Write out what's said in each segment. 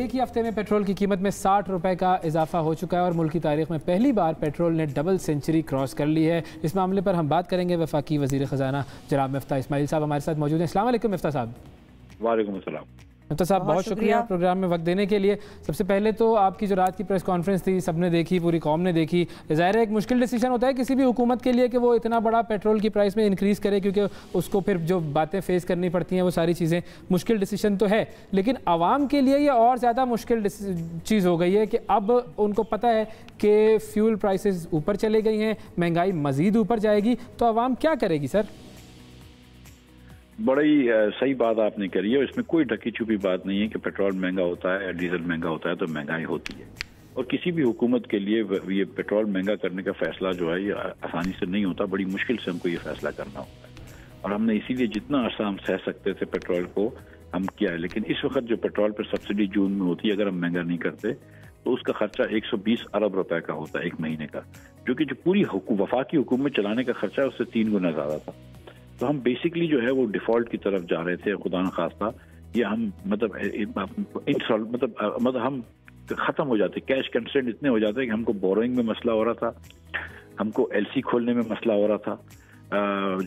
एक ही हफ्ते में पेट्रोल की कीमत में 60 रुपए का इजाफा हो चुका है और मुल्क की तारीख में पहली बार पेट्रोल ने डबल सेंचुरी क्रॉस कर ली है। इस मामले पर हम बात करेंगे। वफाकी वज़ीर ख़जाना जनाब मिफ्ता इस्माइल साहब हमारे साथ मौजूद हैं। अस्सलाम वालेकुम मिफ्ता साहब। वालेकुम अस्सलाम। मिफ्ता साहब बहुत शुक्रिया प्रोग्राम में वक्त देने के लिए। सबसे पहले तो आपकी जो रात की प्रेस कॉन्फ्रेंस थी सबने देखी, पूरी कौम ने देखी। ज़ाहिर है एक मुश्किल डिसीजन होता है किसी भी हुकूमत के लिए कि वो इतना बड़ा पेट्रोल की प्राइस में इंक्रीज़ करे, क्योंकि उसको फिर जो बातें फेस करनी पड़ती हैं वो सारी चीज़ें मुश्किल डिसीजन तो है, लेकिन आवाम के लिए ये और ज़्यादा मुश्किल चीज़ हो गई है कि अब उनको पता है कि फ्यूल प्राइसेस ऊपर चले गई हैं, महंगाई मज़ीद ऊपर जाएगी, तो आवाम क्या करेगी सर? बड़ी सही बात आपने करी है। इसमें कोई ढकी छुपी बात नहीं है कि पेट्रोल महंगा होता है या डीजल महंगा होता है तो महंगाई होती है। और किसी भी हुकूमत के लिए ये पेट्रोल महंगा करने का फैसला जो है ये आसानी से नहीं होता, बड़ी मुश्किल से हमको ये फैसला करना होता है। और हमने इसीलिए जितना अर्सा हम सह सकते थे पेट्रोल को हम किया है। लेकिन इस वक्त जो पेट्रोल पर सब्सिडी जून में होती है, अगर हम महंगा नहीं करते तो उसका खर्चा 120 अरब रुपए का होता है एक महीने का, जो कि जो पूरी वफाकी हुकूमत चलाने का खर्चा है उससे 3 गुना ज्यादा था। तो हम बेसिकली जो है वो डिफॉल्ट की तरफ जा रहे थे। खुदा न खास्ता ये हम मतलब हम खत्म हो जाते, कैश कंस्ट्रेंट इतने हो जाते कि हमको बोरोइंग में मसला हो रहा था, हमको एलसी खोलने में मसला हो रहा था।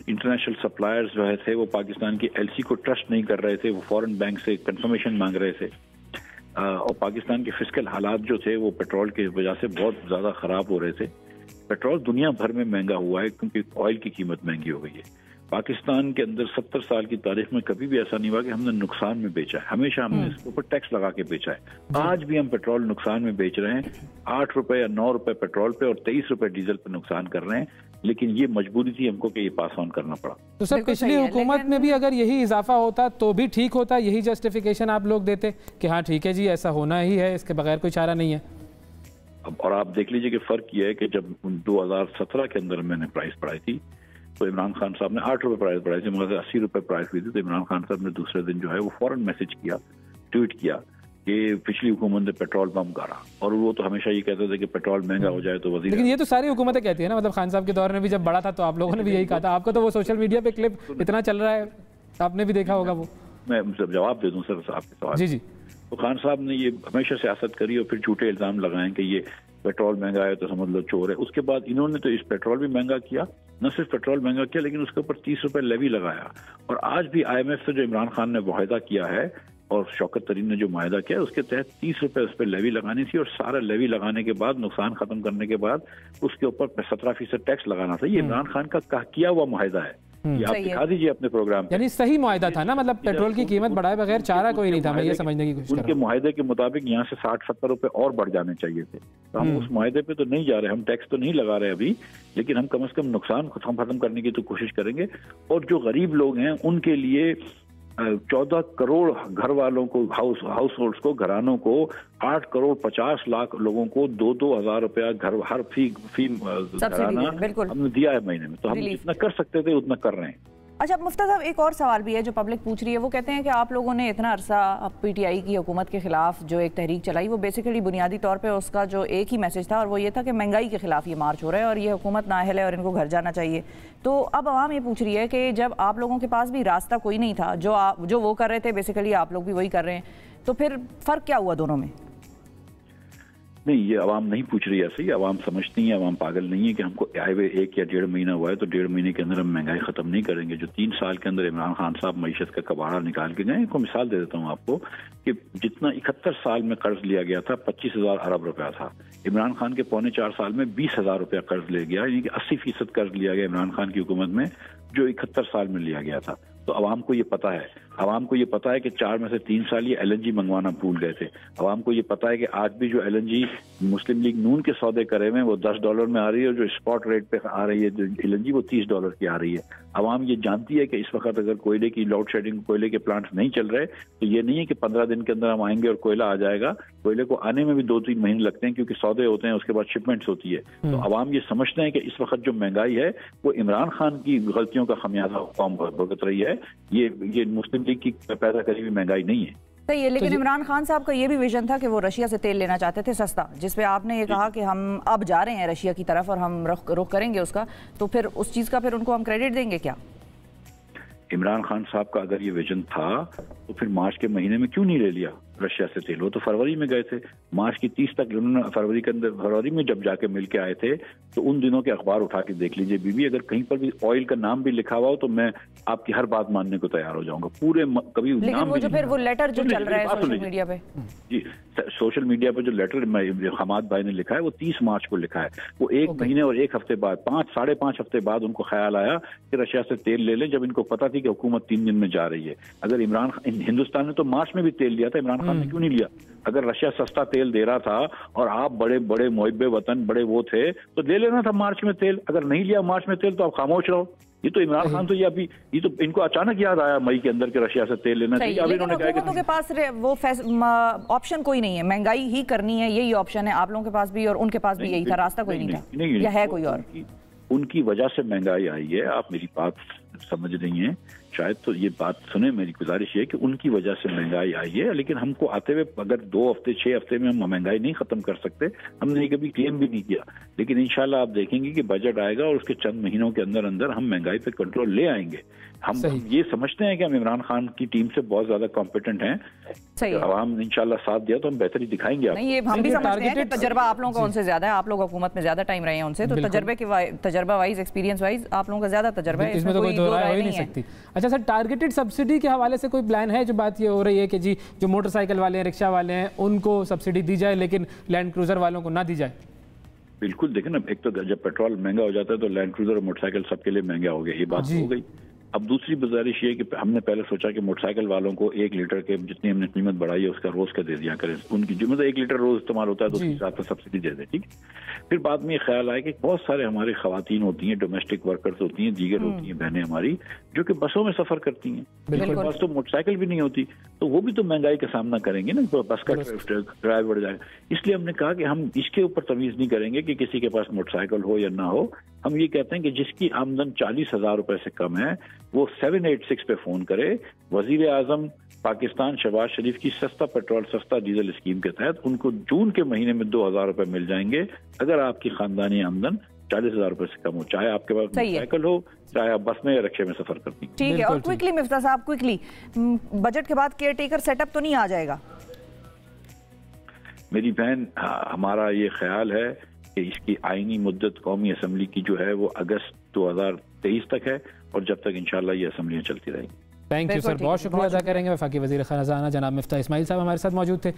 इंटरनेशनल सप्लायर्स जो है थे वो पाकिस्तान की एलसी को ट्रस्ट नहीं कर रहे थे, वो फॉरेन बैंक से कंफर्मेशन मांग रहे थे। और पाकिस्तान के फिस्कल हालात जो थे वो पेट्रोल की वजह से बहुत ज्यादा खराब हो रहे थे। पेट्रोल दुनिया भर में महंगा हुआ है क्योंकि ऑयल की कीमत महंगी हो गई है। पाकिस्तान के अंदर 70 साल की तारीख में कभी भी ऐसा नहीं हुआ कि हमने नुकसान में बेचा है, हमेशा हमने इसके ऊपर टैक्स लगा के बेचा है। आज भी हम पेट्रोल नुकसान में बेच रहे हैं, 8 रुपए या 9 रुपए पेट्रोल पे और 23 रुपए डीजल पे नुकसान कर रहे हैं। लेकिन ये मजबूरी थी हमको कि ये पास ऑन करना पड़ा। तो सर पिछली हुकूमत में भी अगर यही इजाफा होता तो भी ठीक होता, यही जस्टिफिकेशन आप लोग देते कि हाँ ठीक है जी ऐसा होना ही है, इसके बगैर कोई चारा नहीं है। और आप देख लीजिए कि फर्क किया है कि जब 2017 के अंदर मैंने प्राइस बढ़ाई थी तो इमरान खान साहब ने 8 रुपए प्राइस बढ़ाई थी, मगर 80 रुपए प्राइस हुई थी। तो इमरान खान साहब ने दूसरे दिन जो है वो फौरन मैसेज किया, ट्वीट किया कि पिछली हुकूमत ने पेट्रोल बम गाड़ा। और वो तो हमेशा ये कहते थे कि पेट्रोल महंगा हो जाए तो वजीर, लेकिन ये तो सारी हुकूमतें कहती है ना, मतलब खान साहब के दौर में भी जब बढ़ा था तो आप लोगों ने भी यही कहा था। आपका तो वो सोशल मीडिया पे क्लिप इतना चल रहा है, आपने भी देखा होगा। वो मैं जवाब दे दूं सर आपके सवाल। जी जी। तो खान साहब ने ये हमेशा सियासत करी और फिर झूठे इल्जाम लगाए कि ये पेट्रोल महंगा है तो समझ लो चोर है। उसके बाद इन्होंने तो इस पेट्रोल भी महंगा किया, न सिर्फ पेट्रोल महंगा किया लेकिन उसके ऊपर 30 रुपए लेवी लगाया। और आज भी IMF से जो इमरान खान ने मुआहदा किया है और शौकत तरीन ने जो मुआहदा किया उसके तहत 30 रुपए उस पर लेवी लगानी थी और सारा लेवी लगाने के बाद नुकसान खत्म करने के बाद उसके ऊपर 17% टैक्स लगाना था। ये इमरान खान का किया हुआ मुआहदा है, ये आप दिखा दीजिए अपने प्रोग्राम। यानी सही मुआहदा था ना, मतलब पेट्रोल की कीमत बढ़ाए बगैर चारा कोई नहीं था। मैं ये समझने की कोशिश कर रहा हूं। उनके मुआहदे के मुताबिक यहाँ से 60-70 रुपए और बढ़ जाने चाहिए थे। तो हम उस मुआहदे पे तो नहीं जा रहे, हम टैक्स तो नहीं लगा रहे अभी, लेकिन हम कम से कम नुकसान खत्म करने की तो कोशिश करेंगे। और जो गरीब लोग हैं उनके लिए 14 करोड़ घर वालों को, हाउस होल्ड्स को, घरानों को 8 करोड़ 50 लाख लोगों को 2-2 हज़ार रुपया घर हर फी घराना हमने दिया है महीने में। तो हम जितना कर सकते थे उतना कर रहे हैं। अच्छा मुफ्ता साहब, एक और सवाल भी है जो पब्लिक पूछ रही है। वो कहते हैं कि आप लोगों ने इतना अरसा PTI की हुकूमत के खिलाफ जो एक तहरीक चलाई, वो बेसिकली बुनियादी तौर पे उसका जो एक ही मैसेज था और वो ये था कि महंगाई के खिलाफ ये मार्च हो रहा है और ये हुकूमत नाअहल है और इनको घर जाना चाहिए। तो अब आवाम ये पूछ रही है कि जब आप लोगों के पास भी रास्ता कोई नहीं था, जो वो कर रहे थे बेसिकली आप लोग भी वही कर रहे हैं, तो फिर फ़र्क क्या हुआ दोनों में? नहीं, ये आवाम नहीं पूछ रही ऐसे ही। आवाम समझती है, आवाम पागल नहीं है कि हमको आए हुए 1 या 1.5 महीना हुआ है तो 1.5 महीने के अंदर हम महंगाई खत्म नहीं करेंगे। जो 3 साल के अंदर इमरान खान साहब मईशत का कबाड़ा निकाल के गए, को मिसाल दे देता हूँ आपको कि जितना 71 साल में कर्ज लिया गया था 25,000 अरब रुपया था, इमरान खान के 3.25 साल में 20,000 रुपया कर्ज ले गया, यानी कि 80% कर्ज लिया गया इमरान खान की हुकूमत में जो 71 साल में लिया गया था। तो आवाम को ये पता है, आवाम को ये पता है कि 4 में से 3 साल ये LNG मंगवाना भूल गए थे। आवाम को ये पता है कि आज भी जो LNG मुस्लिम लीग नून के सौदे करे हुए वो $10 में आ रही है और जो स्पॉट रेट पे आ रही है जो LNG वो $30 की आ रही है। आवाम ये जानती है कि इस वक्त अगर कोयले की लोड शेडिंग, कोयले के प्लांट्स नहीं चल रहे तो ये नहीं है कि 15 दिन के अंदर हम आएंगे और कोयला आ जाएगा। कोयले को आने में भी 2-3 महीने लगते हैं क्योंकि सौदे होते हैं, उसके बाद शिपमेंट्स होती है। तो आवाम ये समझते हैं कि इस वक्त जो महंगाई है वो इमरान खान की गलतियों का खमियाजा कौम भुगत रही है, ये मुस्लिम लीग की पैदा करी हुई महंगाई नहीं है। सही है, लेकिन इमरान खान साहब का ये भी विजन था कि वो रशिया से तेल लेना चाहते थे सस्ता, जिसपे आपने ये कहा कि हम अब जा रहे हैं रशिया की तरफ और हम रुख करेंगे उसका, तो फिर उस चीज़ का फिर उनको हम क्रेडिट देंगे क्या? इमरान खान साहब का अगर ये विजन था तो फिर मार्च के महीने में क्यों नहीं ले लिया? रशिया से तेल, वो तो फरवरी में गए थे, मार्च की 30 तक उन्होंने फरवरी में जब जाके मिल के आए थे, तो उन दिनों के अखबार उठा के देख लीजिए बीबी, अगर कहीं पर भी ऑयल का नाम भी लिखा हुआ हो तो मैं आपकी हर बात मानने को तैयार हो जाऊंगा, पूरे कभी नाम वो जो फिर वो लेटर जो चल रहा है सोशल मीडिया पे, जी सोशल मीडिया पे जो लेटर हमाद भाई ने लिखा है वो 30 मार्च को लिखा है, वो 1 महीने और 1 हफ्ते बाद, 5-5.5 हफ्ते बाद उनको ख्याल आया कि रशिया से तेल ले लें, जब इनको पता थी कि हुकूमत 3 दिन में जा रही है। अगर हिंदुस्तान ने तो मार्च में भी तेल लिया था, इमरान खान ने क्यों नहीं लिया? अगर रशिया सस्ता तेल दे रहा था और आप बड़े बड़े मुहिब्बे वतन बड़े वो थे तो ले लेना था मार्च में तेल, अगर नहीं लिया मार्च में तेल तो आप खामोश रहो। ये तो इमरान खान तो ये तो इनको अचानक याद आया मई के अंदर के रशिया से तेल लेना चाहिए। अब इन्होंने कहा कि के पास वो ऑप्शन कोई नहीं है, महंगाई ही करनी है, यही ऑप्शन है आप लोगों के पास भी और उनके पास भी यही था, रास्ता कोई नहीं था या है कोई और? उनकी वजह से महंगाई आई है, आप मेरी बात समझ रही हैं शायद, तो ये बात सुने, मेरी गुजारिश ये कि उनकी वजह से महंगाई आई है, लेकिन हमको आते हुए अगर 2 हफ्ते 6 हफ्ते में हम महंगाई नहीं खत्म कर सकते, हमने कभी क्लेम भी नहीं किया, लेकिन इंशाल्लाह आप देखेंगे कि बजट आएगा और उसके चंद महीनों के अंदर अंदर हम महंगाई पे कंट्रोल ले आएंगे। हम ये समझते हैं कि हम इमरान खान की टीम से बहुत ज्यादा कॉम्पिटेंट हैं, आवाम इंशाल्लाह साथ दिया तो हम बेहतरी दिखाएंगे। नहीं, ये हम भी समझते हैं कि तजर्बा आप लोगों का उनसे ज्यादा है, आप लोग हुकूमत में ज्यादा टाइम रहे हैं उनसे, तो तजर्बा वाइज एक्सपीरियंस वाइज आप लोगों का ज्यादा तजर्बा है, इसमें तो कोई दो राय हो ही नहीं सकती। अच्छा सर, टारगेटेड सब्सिडी के हवाले से कोई प्लान है? जो बात ये हो रही है कि जी जो मोटरसाइकिल वाले हैं, रिक्शा वाले हैं, उनको सब्सिडी दी जाए लेकिन लैंड क्रूजर वालों को ना दी जाए। बिल्कुल, देखिए ना, एक तो जब पेट्रोल महंगा हो जाता है तो लैंड क्रूजर और मोटरसाइकिल सबके लिए महंगा हो गया, ये बात हो गई। अब दूसरी गुजारिश ये कि हमने पहले सोचा कि मोटरसाइकिल वालों को 1 लीटर के जितनी हमने कीमत बढ़ाई है उसका रोज का दे दिया करें, उनकी जो मतलब 1 लीटर रोज इस्तेमाल होता है तो उसके हिसाब से सब्सिडी दे दें, ठीक। फिर बाद में ये ख्याल आया कि बहुत सारे हमारे खवातीन होती हैं, डोमेस्टिक वर्कर्स होती हैं, दीगर होती हैं बहनें हमारी, जो कि बसों में सफर करती हैं, उनके पास तो मोटरसाइकिल भी नहीं होती, तो वो भी तो महंगाई का सामना करेंगे ना, बस का किराया बढ़ जाएगा। इसलिए हमने कहा कि हम इसके ऊपर तमीज नहीं करेंगे कि किसी के पास मोटरसाइकिल हो या ना हो, हम ये कहते हैं कि जिसकी आमदन 40,000 रुपए से कम है वो 786 पे फोन करे, वजीर आजम पाकिस्तान शहबाज शरीफ की सस्ता पेट्रोल सस्ता डीजल स्कीम के तहत उनको जून के महीने में 2,000 रुपए मिल जाएंगे अगर आपकी खानदानी आमदन 40,000 रुपए से कम हो, चाहे आपके पास मोटरसाइकिल हो, चाहे आप बस में या रिक्शे में सफर करती हैं। ठीक है। और क्विकली मिफ्ता साहब, क्विकली, बजट के बाद केयर टेकर सेटअप तो नहीं आ जाएगा? मेरी बहन, हमारा ये ख्याल है कि इसकी आईनी मुद्दत कौमी असम्बली की जो है वो अगस्त 2023 तक है और जब तक इंशाल्लाह ये असम्बलियाँ चलती रहेंगी। थैंक यू सर, बहुत शुक्रिया अदा करेंगे। वफाकी वज़ीर ख़ज़ाना जनाब मिफ्ता इस्माइल साहब हमारे साथ मौजूद थे।